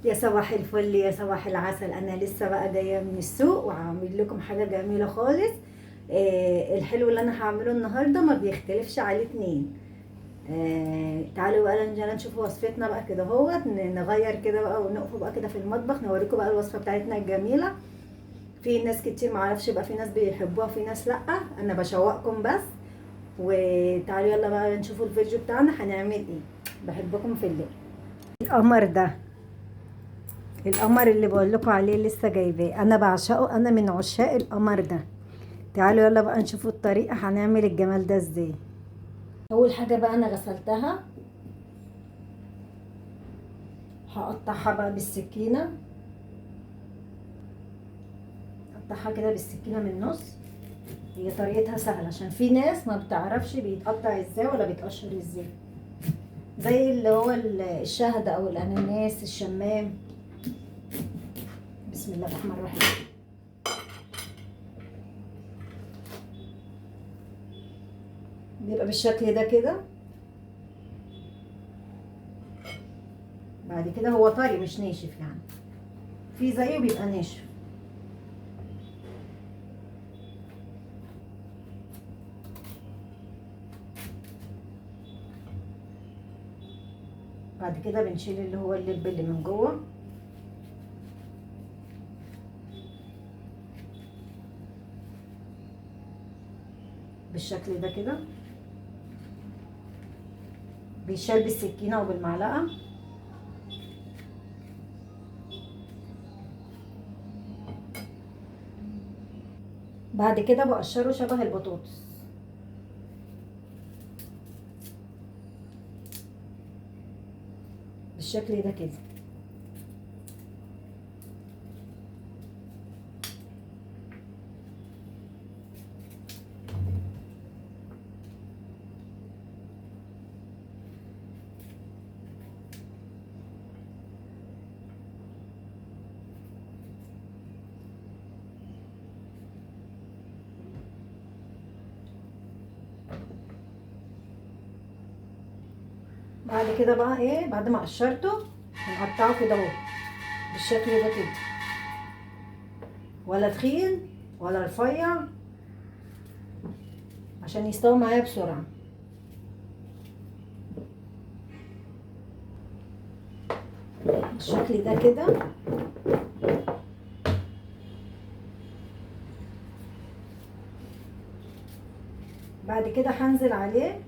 يا صباح الفل يا صباح العسل. انا لسه بقى جايه من السوق وهعمل لكم حاجه جميله خالص. الحلو اللي انا هعمله النهارده ما بيختلفش عليه اتنين. تعالوا بقى نشوف وصفتنا بقى كده اهوت، نغير كده بقى ونقف بقى كده في المطبخ نوريكم بقى الوصفه بتاعتنا الجميله. في ناس كتير معرفش بقى، في ناس بيحبوها في ناس لا، انا بشوقكم بس. وتعالوا يلا بقى نشوفوا الفيديو بتاعنا هنعمل ايه. بحبكم في الليل. القمر ده، القمر اللي بقول لكم عليه لسه جايباه، انا بعشقه، انا من عشاق القمر ده. تعالوا يلا بقى نشوفوا الطريقه هنعمل الجمال ده ازاي. اول حاجه بقى انا غسلتها، هقطعها بقى بالسكينه، اقطعها كده بالسكينه من النص. هي طريقتها سهله عشان في ناس ما بتعرفش بيتقطع ازاي ولا بيتقشر ازاي، زي اللي هو الشهد او الاناناس الشمام. بسم الله الرحمن الرحيم. بيبقى بالشكل ده كده. بعد كده هو طري مش ناشف، يعني في زيه بيبقى ناشف. بعد كده بنشيل اللي هو اللب اللي من جوه بالشكل ده كده، بيشال بالسكينه وبالمعلقه. بعد كده بقشره شبه البطاطس بالشكل ده كده. بعد كده بقى ايه، بعد ما قشرته هنقطعه كده اهو بالشكل ده كده، ولا تخين ولا رفيع، عشان يستوي معايا بسرعه. بالشكل ده كده. بعد كده هنزل عليه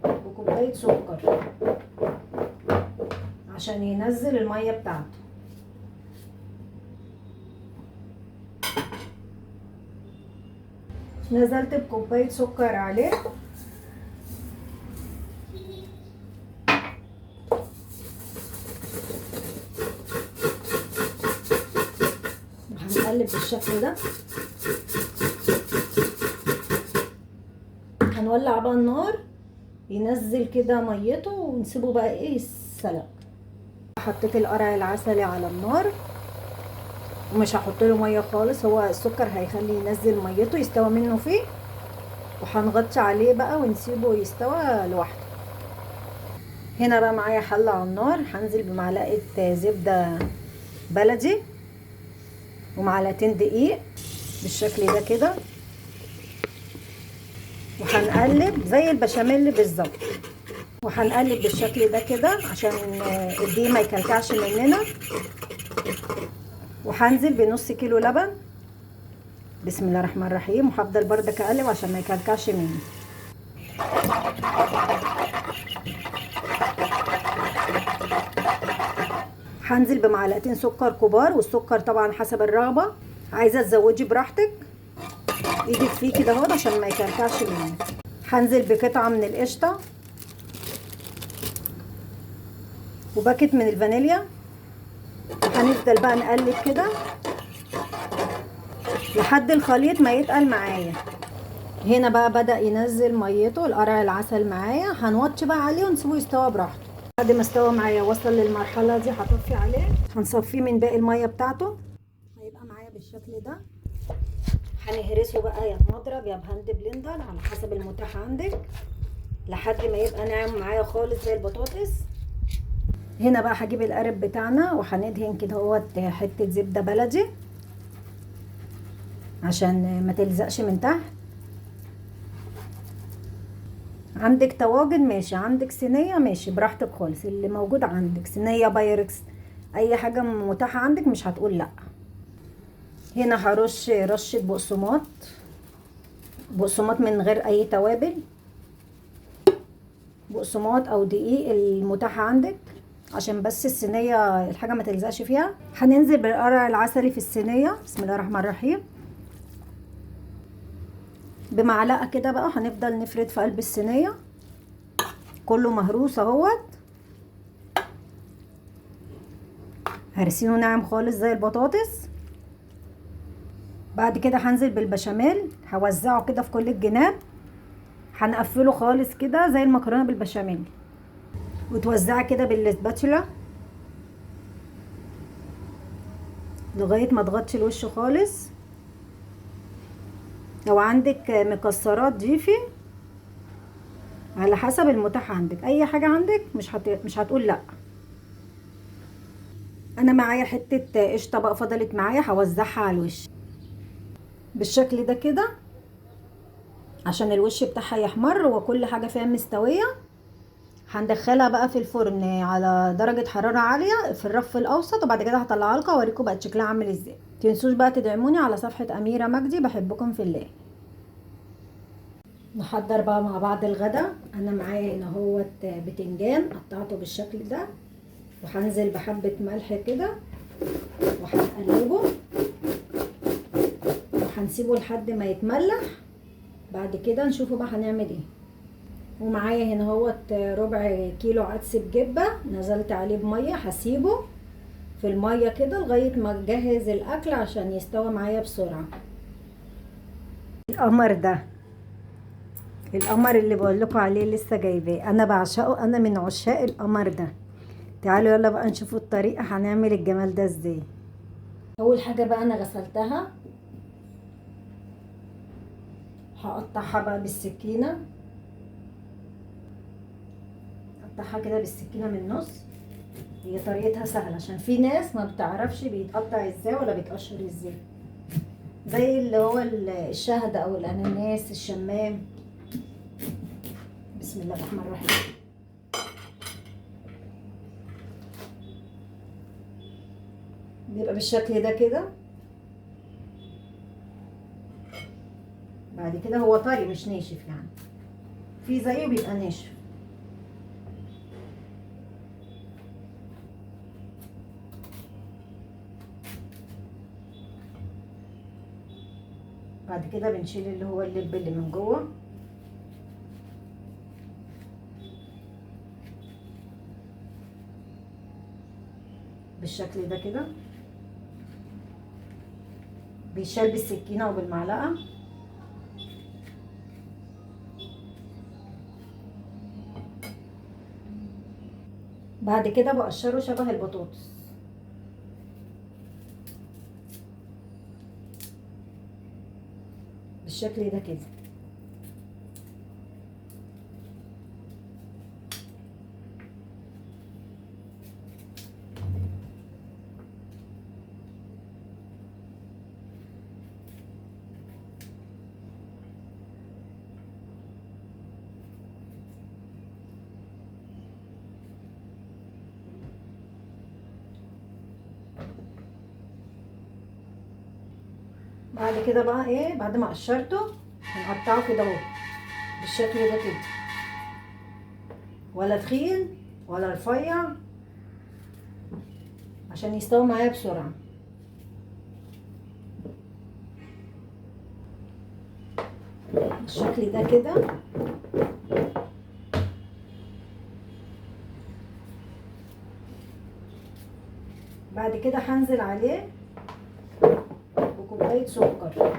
بكوبايه سكر عشان ينزل الميه بتاعته. نزلت بكوبايه سكر عليه، هنقلب بالشكل ده. هنولع بقى النار ينزل كده ميته ونسيبه بقى ايه السلق. حطيت القرع العسلي على النار ومش هحط له ميه خالص، هو السكر هيخلي ينزل ميته يستوى منه فيه، وهنغطي عليه بقى ونسيبه يستوى لوحده. هنا بقى معايا حله على النار، هنزل بمعلقه زبده بلدي ومعلقتين دقيق بالشكل ده كده، وهنقلب زي البشاميل بالظبط، وهنقلب بالشكل ده كده عشان الدقيق ما يكلكعش مننا. وهنزل بنص كيلو لبن. بسم الله الرحمن الرحيم. وهفضل بردك اقلب عشان ما يكلكعش مني. هنزل بمعلقتين سكر كبار، والسكر طبعا حسب الرغبه، عايزه تزودي براحتك، ايدك فيه كده اهو عشان ما يكلكعش مني. هنزل بقطعه من القشطه وباكت من الفانيليا، وهنفضل بقى نقلب كده لحد الخليط ما يتقل معايا. هنا بقى بدأ ينزل ميته القرع العسل معايا، هنوطي بقى عليه ونسيبه يستوى براحته. بعد ما استوى معايا وصل للمرحله دي هطفي عليه، هنصفيه من باقي الميه بتاعته، هيبقى معايا بالشكل ده. هنهرسه بقى يا بمضرب يا بهاند بلندر على حسب المتاح عندك، لحد ما يبقى ناعم معايا خالص زي البطاطس. هنا بقى هجيب القارب بتاعنا وهندهن كده اهوت حته زبده بلدي عشان ما تلزقش من تحت. عندك طواجن ماشي، عندك صينيه ماشي، براحتك خالص، اللي موجود عندك صينيه بايركس اي حاجه متاحه عندك مش هتقول لا. هنا هرش رشه بقسماط، بقسماط من غير اي توابل، بقسماط او دقيق المتاح عندك عشان بس الصينيه الحاجه ما تلزقش فيها. هننزل بالقرع العسلي في الصينيه. بسم الله الرحمن الرحيم. بمعلقه كده بقى هنفضل نفرد في قلب الصينيه، كله مهروس اهوت، هرسينه ناعم خالص زي البطاطس. بعد كده هنزل بالبشاميل، هوزعه كده في كل الجناب، هنقفله خالص كده زي المكرونه بالبشاميل، وتوزعي كده بالسباتولا لغايه ما تغطي الوش خالص. لو عندك مكسرات ضيفي على حسب المتاح عندك، اي حاجه عندك مش هتقول لا. انا معايا حته قشطه بقى فضلت معايا، هوزعها على الوش بالشكل ده كده عشان الوش بتاعها يحمر وكل حاجه فيها مستويه. هندخلها بقى في الفرن على درجه حراره عاليه في الرف الاوسط، وبعد كده هطلعها لكم اوريكم بقت شكلها عامل ازاي. متنسوش بقى تدعموني على صفحه اميره مجدي، بحبكم في الله. نحضر بقى مع بعض الغدا. انا معايا هنا اهوت بتنجان قطعته بالشكل ده، وهنزل بحبه ملح كده وهنقلبه وهنسيبه لحد ما يتملح. بعد كده نشوفه بقى هنعمل ايه. ومعايا هنا اهوت ربع كيلو عدس بجبه، نزلت عليه بميه، هسيبه في الميه كده لغايه ما اجهز الاكل عشان يستوي معايا بسرعه. القمر ده، القمر اللي بقول لكم عليه لسه جايباه، انا بعشقه، انا من عشاق القمر ده. تعالوا يلا بقى نشوفوا الطريقه هنعمل الجمال ده ازاي. اول حاجه بقى انا غسلتها، هقطعها بقى بالسكينه، اقطعها كده بالسكينه من النص. هي طريقتها سهله عشان في ناس ما بتعرفش بيتقطع ازاي ولا بيتقشر ازاي، زي اللي هو الشهد او الاناناس الشمام. بسم الله الرحمن الرحيم. بيبقى بالشكل ده كده. بعد كده هو طري مش ناشف، يعني في زيه بيبقى ناشف. بعد كده بنشيل اللي هو اللب اللي من جوه بالشكل ده كده، بيشال بالسكينه وبالمعلقه. بعد كده بقشره شبه البطاطس بالشكل ده كده. بعد كده بقى ايه، بعد ما قشرته هنقطعه كده اهو بالشكل ده كده، ولا تخين ولا رفيع عشان يستوي معايا بسرعه. بالشكل ده كده. بعد كده هنزل عليه بكوبايه سكر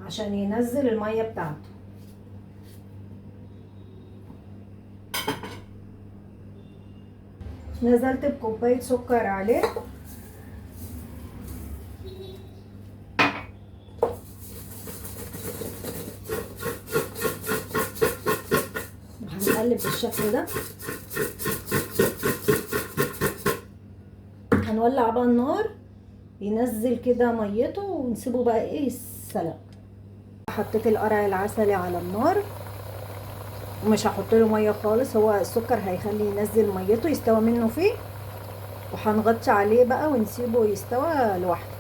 عشان ينزل الميه بتاعته. نزلت بكوبايه سكر عليه، وهنقلب بالشكل ده. هنولع بقى النار ينزل كده ميته ونسيبه بقى ايه السلق. حطيت القرع العسلي على النار ومش هحط له ميه خالص، هو السكر هيخلي ينزل ميته يستوى منه فيه، وهنغطي عليه بقى ونسيبه يستوى لوحده.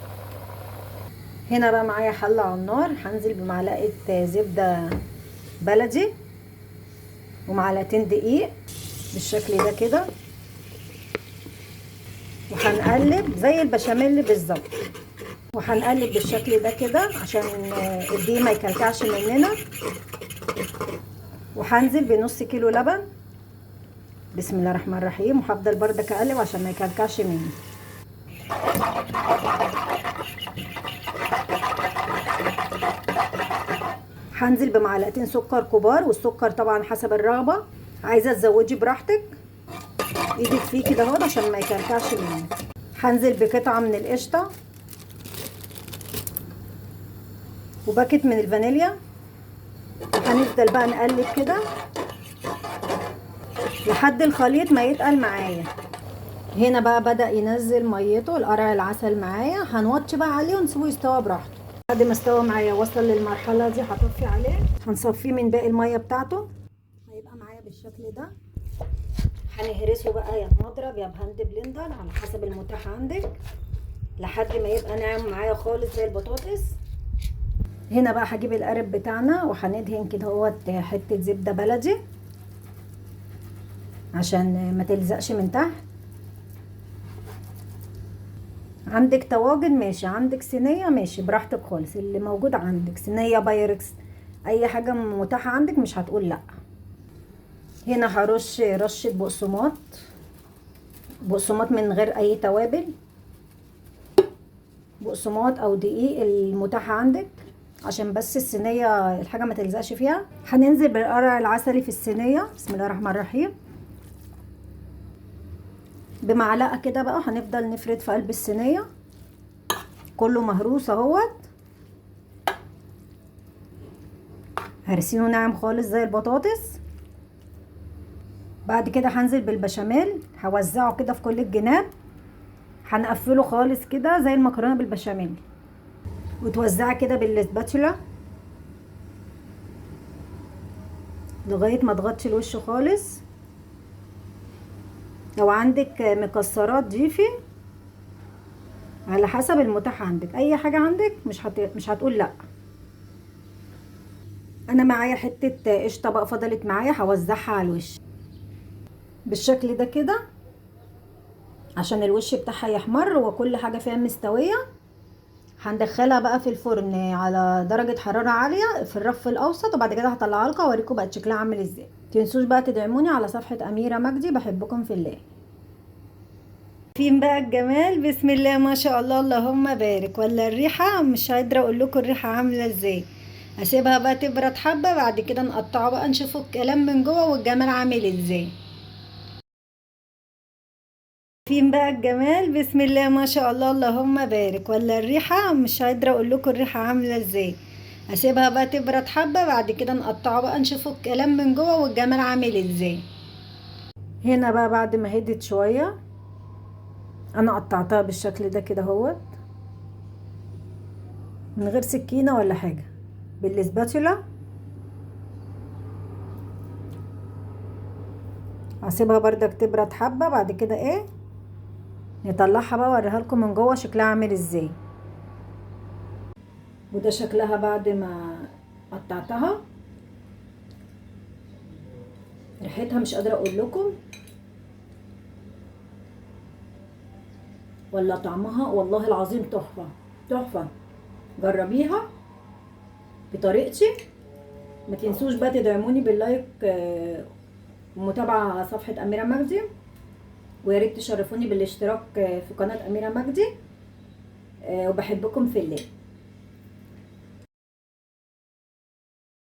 هنا بقى معايا حله على النار، هنزل بمعلقه زبده بلدي ومعلقتين دقيق بالشكل ده كده، وهنقلب زي البشاميل بالظبط، وهنقلب بالشكل ده كده عشان الدقيق ما يكلكعش مننا. وهنزل بنص كيلو لبن، بسم الله الرحمن الرحيم، وهفضل بردك اقلب عشان ما يكلكعش مني. هنزل بمعلقتين سكر كبار، والسكر طبعا حسب الرغبه، عايزه تزودي براحتك، ايدك فيه كده اهو عشان ما يكلكعش مني. هنزل بقطعه من القشطه وباكت من الفانيليا، هنفضل بقى نقلب كده لحد الخليط ما يتقل معايا. هنا بقى بدأ ينزل ميته القرع العسل معايا، هنوطي بقى عليه ونسيبه يستوى براحته. بعد ما استوى معايا وصل للمرحله دي هطفي عليه، هنصفيه من باقي الميه بتاعته، هيبقى معايا بالشكل ده. هنهرسه بقى يا بمضرب يا بهاند بلندر على حسب المتاح عندك لحد ما يبقى ناعم معايا خالص زي البطاطس. هنا بقى هجيب القارب بتاعنا وهندهن كده اهوت حته زبده بلدي عشان ما تلزقش من تحت. عندك طواجن ماشي، عندك صينيه ماشي، براحتك خالص، اللي موجود عندك صينيه بايركس اي حاجه متاحه عندك مش هتقول لا. هنا هرش رشه بقسماط، بقسماط من غير اي توابل، بقسماط او دقيق المتاح عندك عشان بس الصينيه الحاجه ما تلزقش فيها. هننزل بالقرع العسلي في الصينيه، بسم الله الرحمن الرحيم، بمعلقه كده بقى هنفضل نفرد في قلب الصينيه كله مهروس اهوت، هرسينه ناعم خالص زي البطاطس. بعد كده هنزل بالبشاميل، هوزعه كده في كل الجناب، هنقفله خالص كده زي المكرونه بالبشاميل، وتوزعي كده بالسباتولا لغايه ما تغطي الوش خالص. لو عندك مكسرات ضيفي على حسب المتاح عندك، اي حاجه عندك مش هتقول لا. انا معايا حته قشطه بقى فضلت معايا، هوزعها على الوش بالشكل ده كده عشان الوش بتاعها يحمر وكل حاجه فيها مستويه. هندخلها بقى في الفرن على درجه حراره عاليه في الرف الاوسط، وبعد كده هطلعها لكم اوريكم بقت شكلها عامل ازاي. متنسوش بقى تدعموني على صفحه اميره مجدي، بحبكم في الله. فين بقى الجمال، بسم الله ما شاء الله اللهم بارك، ولا الريحه مش قادره اقول لكم الريحه عامله ازاي. هسيبها بقى تبرد حبه، بعد كده نقطعه بقى نشوفوا الكلام من جوه والجمال عامل ازاي. فين بقى الجمال، بسم الله ما شاء الله اللهم بارك، ولا الريحه مش قادره اقول لكم الريحه عامله ازاي. هسيبها بقى تبرد حبه، بعد كده نقطعه بقى نشوفوا الكلام من جوه والجمال عامل ازاي. هنا بقى بعد ما هدت شويه انا قطعتها بالشكل ده كده اهوت من غير سكينه ولا حاجه بالسباتولا. هسيبها بردك تبرد حبه، بعد كده ايه نطلعها بقى اوريها لكم من جوه شكلها عامل ازاي. وده شكلها بعد ما قطعتها، ريحتها مش قادره اقول لكم، ولا طعمها والله العظيم تحفه تحفه. جربيها بطريقتي. ما تنسوش بقى تدعموني باللايك ومتابعه على صفحه اميره مجدي، ويا ريت تشرفوني بالاشتراك في قناه اميره مجدي، وبحبكم في الله.